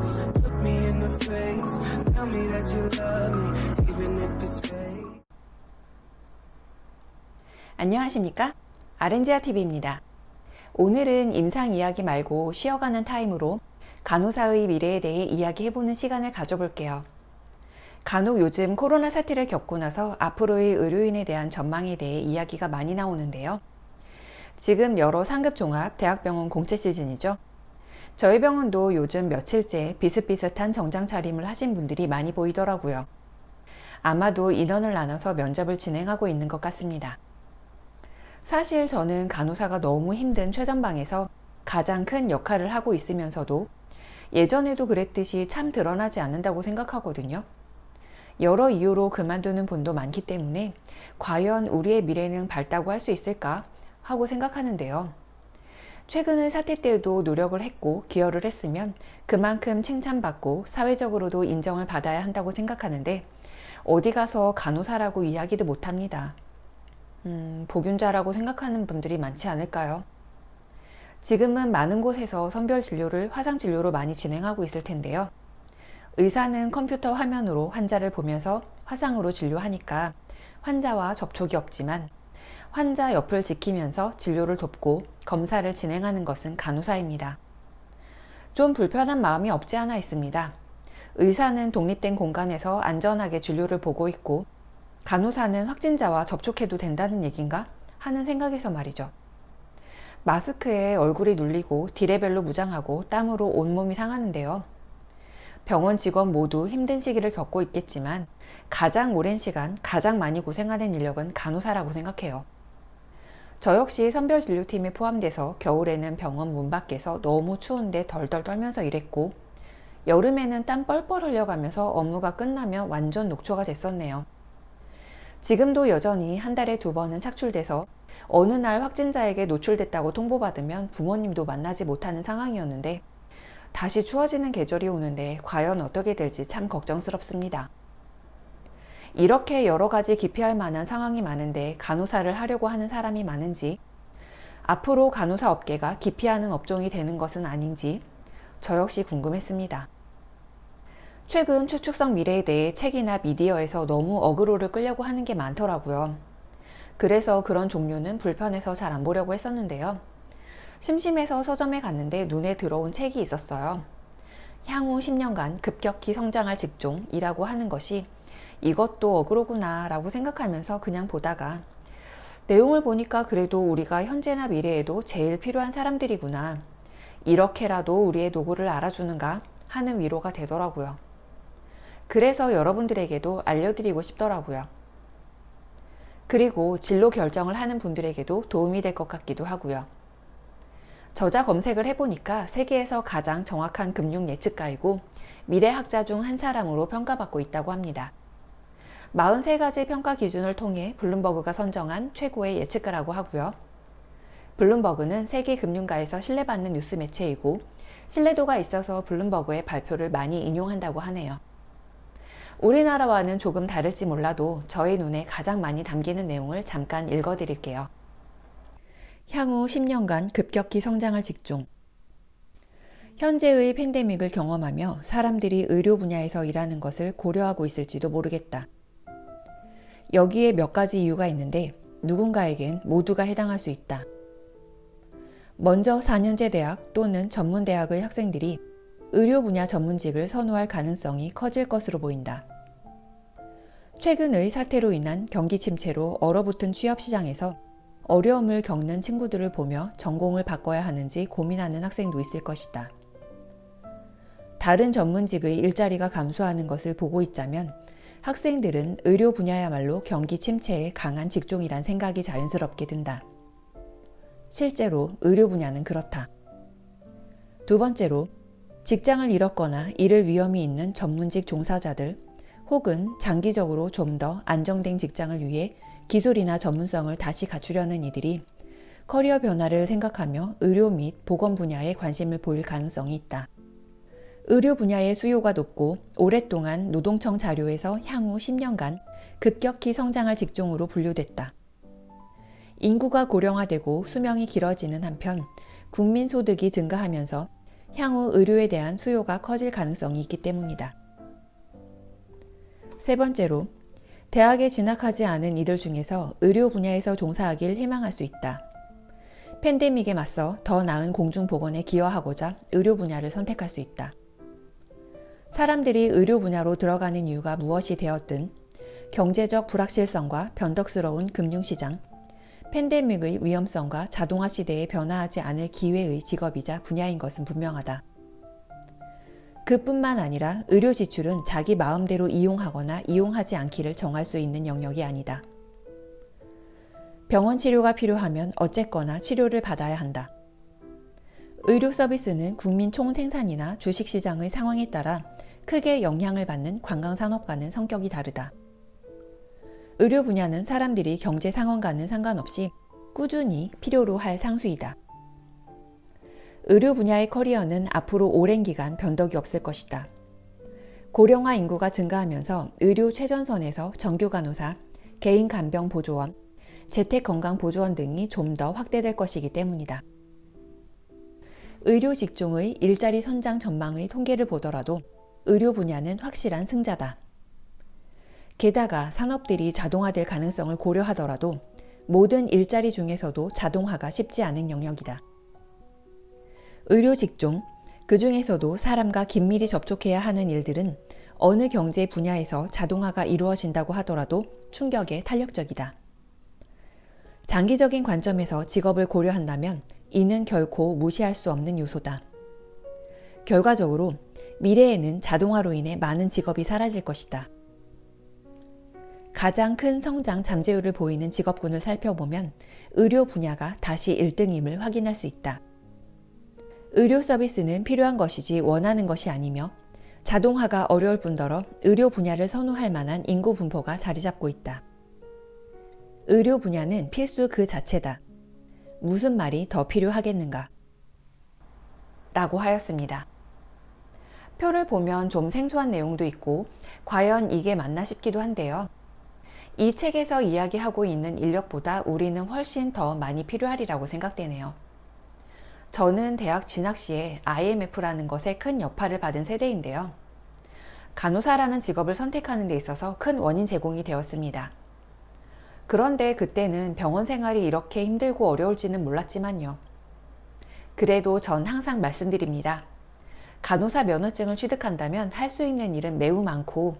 Look me in the face, tell me that you love me, even if it's fake. 안녕하십니까? 아렌지아TV입니다. 오늘은 임상 이야기 말고 쉬어가는 타임으로 간호사의 미래에 대해 이야기해보는 시간을 가져볼게요. 간혹 요즘 코로나 사태를 겪고 나서 앞으로의 의료인에 대한 전망에 대해 이야기가 많이 나오는데요. 지금 여러 상급 종합 대학병원 공채 시즌이죠. 저희 병원도 요즘 며칠째 비슷비슷한 정장 차림을 하신 분들이 많이 보이더라고요. 아마도 인원을 나눠서 면접을 진행하고 있는 것 같습니다. 사실 저는 간호사가 너무 힘든 최전방에서 가장 큰 역할을 하고 있으면서도 예전에도 그랬듯이 참 드러나지 않는다고 생각하거든요. 여러 이유로 그만두는 분도 많기 때문에 과연 우리의 미래는 밝다고 할 수 있을까 하고 생각하는데요. 최근의 사태 때에도 노력을 했고 기여를 했으면 그만큼 칭찬받고 사회적으로도 인정을 받아야 한다고 생각하는데 어디 가서 간호사라고 이야기도 못합니다. 복균자라고 생각하는 분들이 많지 않을까요? 지금은 많은 곳에서 선별 진료를 화상 진료로 많이 진행하고 있을 텐데요. 의사는 컴퓨터 화면으로 환자를 보면서 화상으로 진료하니까 환자와 접촉이 없지만 환자 옆을 지키면서 진료를 돕고 검사를 진행하는 것은 간호사입니다. 좀 불편한 마음이 없지 않아 있습니다. 의사는 독립된 공간에서 안전하게 진료를 보고 있고 간호사는 확진자와 접촉해도 된다는 얘긴가 하는 생각에서 말이죠. 마스크에 얼굴이 눌리고 D레벨로 무장하고 땀으로 온몸이 상하는데요. 병원 직원 모두 힘든 시기를 겪고 있겠지만 가장 오랜 시간 가장 많이 고생하는 인력은 간호사라고 생각해요. 저 역시 선별진료팀에 포함돼서 겨울에는 병원 문 밖에서 너무 추운데 덜덜 떨면서 일했고 여름에는 땀 뻘뻘 흘려가면서 업무가 끝나면 완전 녹초가 됐었네요. 지금도 여전히 한 달에 2번은 착출돼서 어느 날 확진자에게 노출됐다고 통보받으면 부모님도 만나지 못하는 상황이었는데 다시 추워지는 계절이 오는데 과연 어떻게 될지 참 걱정스럽습니다. 이렇게 여러 가지 기피할 만한 상황이 많은데 간호사를 하려고 하는 사람이 많은지 앞으로 간호사 업계가 기피하는 업종이 되는 것은 아닌지 저 역시 궁금했습니다. 최근 추측성 미래에 대해 책이나 미디어에서 너무 어그로를 끌려고 하는 게 많더라고요. 그래서 그런 종류는 불편해서 잘 안 보려고 했었는데요. 심심해서 서점에 갔는데 눈에 들어온 책이 있었어요. 향후 10년간 급격히 성장할 직종이라고 하는 것이 이것도 어그로구나 라고 생각하면서 그냥 보다가 내용을 보니까 그래도 우리가 현재나 미래에도 제일 필요한 사람들이구나. 이렇게라도 우리의 노고를 알아주는가 하는 위로가 되더라고요. 그래서 여러분들에게도 알려드리고 싶더라고요. 그리고 진로 결정을 하는 분들에게도 도움이 될 것 같기도 하고요. 저자 검색을 해보니까 세계에서 가장 정확한 금융 예측가이고 미래학자 중 한 사람으로 평가받고 있다고 합니다. 43가지 평가 기준을 통해 블룸버그가 선정한 최고의 예측가라고 하고요. 블룸버그는 세계 금융가에서 신뢰받는 뉴스 매체이고 신뢰도가 있어서 블룸버그의 발표를 많이 인용한다고 하네요. 우리나라와는 조금 다를지 몰라도 저의 눈에 가장 많이 담기는 내용을 잠깐 읽어드릴게요. 향후 10년간 급격히 성장할 직종. 현재의 팬데믹을 경험하며 사람들이 의료 분야에서 일하는 것을 고려하고 있을지도 모르겠다. 여기에 몇 가지 이유가 있는데 누군가에겐 모두가 해당할 수 있다. 먼저 4년제 대학 또는 전문대학의 학생들이 의료 분야 전문직을 선호할 가능성이 커질 것으로 보인다. 최근의 사태로 인한 경기 침체로 얼어붙은 취업시장에서 어려움을 겪는 친구들을 보며 전공을 바꿔야 하는지 고민하는 학생도 있을 것이다. 다른 전문직의 일자리가 감소하는 것을 보고 있자면 학생들은 의료 분야야말로 경기 침체에 강한 직종이란 생각이 자연스럽게 든다. 실제로 의료 분야는 그렇다. 두 번째로 직장을 잃었거나 잃을 위험이 있는 전문직 종사자들 혹은 장기적으로 좀 더 안정된 직장을 위해 기술이나 전문성을 다시 갖추려는 이들이 커리어 변화를 생각하며 의료 및 보건 분야에 관심을 보일 가능성이 있다. 의료 분야의 수요가 높고 오랫동안 노동청 자료에서 향후 10년간 급격히 성장할 직종으로 분류됐다. 인구가 고령화되고 수명이 길어지는 한편 국민 소득이 증가하면서 향후 의료에 대한 수요가 커질 가능성이 있기 때문이다. 세 번째로, 대학에 진학하지 않은 이들 중에서 의료 분야에서 종사하길 희망할 수 있다. 팬데믹에 맞서 더 나은 공중보건에 기여하고자 의료 분야를 선택할 수 있다. 사람들이 의료 분야로 들어가는 이유가 무엇이 되었든 경제적 불확실성과 변덕스러운 금융시장, 팬데믹의 위험성과 자동화 시대에 변화하지 않을 기회의 직업이자 분야인 것은 분명하다. 그뿐만 아니라 의료 지출은 자기 마음대로 이용하거나 이용하지 않기를 정할 수 있는 영역이 아니다. 병원 치료가 필요하면 어쨌거나 치료를 받아야 한다. 의료 서비스는 국민 총생산이나 주식시장의 상황에 따라 크게 영향을 받는 관광산업과는 성격이 다르다. 의료 분야는 사람들이 경제 상황과는 상관없이 꾸준히 필요로 할 상수이다. 의료 분야의 커리어는 앞으로 오랜 기간 변덕이 없을 것이다. 고령화 인구가 증가하면서 의료 최전선에서 정규 간호사, 개인 간병 보조원, 재택건강보조원 등이 좀 더 확대될 것이기 때문이다. 의료 직종의 일자리 선장 전망의 통계를 보더라도 의료 분야는 확실한 승자다. 게다가 산업들이 자동화될 가능성을 고려하더라도 모든 일자리 중에서도 자동화가 쉽지 않은 영역이다. 의료 직종, 그 중에서도 사람과 긴밀히 접촉해야 하는 일들은 어느 경제 분야에서 자동화가 이루어진다고 하더라도 충격에 탄력적이다. 장기적인 관점에서 직업을 고려한다면 이는 결코 무시할 수 없는 요소다. 결과적으로 미래에는 자동화로 인해 많은 직업이 사라질 것이다. 가장 큰 성장 잠재율을 보이는 직업군을 살펴보면 의료 분야가 다시 1등임을 확인할 수 있다. 의료 서비스는 필요한 것이지 원하는 것이 아니며 자동화가 어려울 뿐더러 의료 분야를 선호할 만한 인구 분포가 자리 잡고 있다. 의료 분야는 필수 그 자체다. 무슨 말이 더 필요하겠는가? 라고 하였습니다. 표를 보면 좀 생소한 내용도 있고 과연 이게 맞나 싶기도 한데요. 이 책에서 이야기하고 있는 인력보다 우리는 훨씬 더 많이 필요하리라고 생각되네요. 저는 대학 진학 시에 IMF라는 것에 큰 여파를 받은 세대인데요. 간호사라는 직업을 선택하는 데 있어서 큰 원인 제공이 되었습니다. 그런데 그때는 병원 생활이 이렇게 힘들고 어려울지는 몰랐지만요. 그래도 전 항상 말씀드립니다. 간호사 면허증을 취득한다면 할 수 있는 일은 매우 많고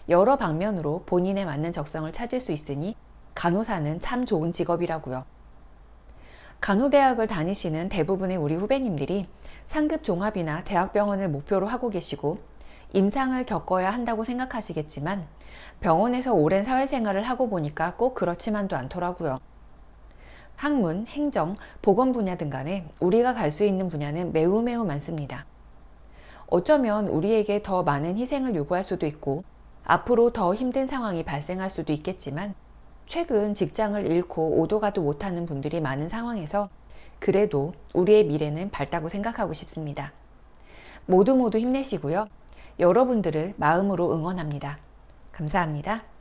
여러 방면으로 본인에 맞는 적성을 찾을 수 있으니 간호사는 참 좋은 직업이라고요. 간호대학을 다니시는 대부분의 우리 후배님들이 상급 종합이나 대학병원을 목표로 하고 계시고 임상을 겪어야 한다고 생각하시겠지만 병원에서 오랜 사회생활을 하고 보니까 꼭 그렇지만도 않더라고요. 학문, 행정, 보건 분야 등 간에 우리가 갈 수 있는 분야는 매우 많습니다. 어쩌면 우리에게 더 많은 희생을 요구할 수도 있고 앞으로 더 힘든 상황이 발생할 수도 있겠지만 최근 직장을 잃고 오도 가도 못하는 분들이 많은 상황에서 그래도 우리의 미래는 밝다고 생각하고 싶습니다. 모두 힘내시고요. 여러분들을 마음으로 응원합니다. 감사합니다.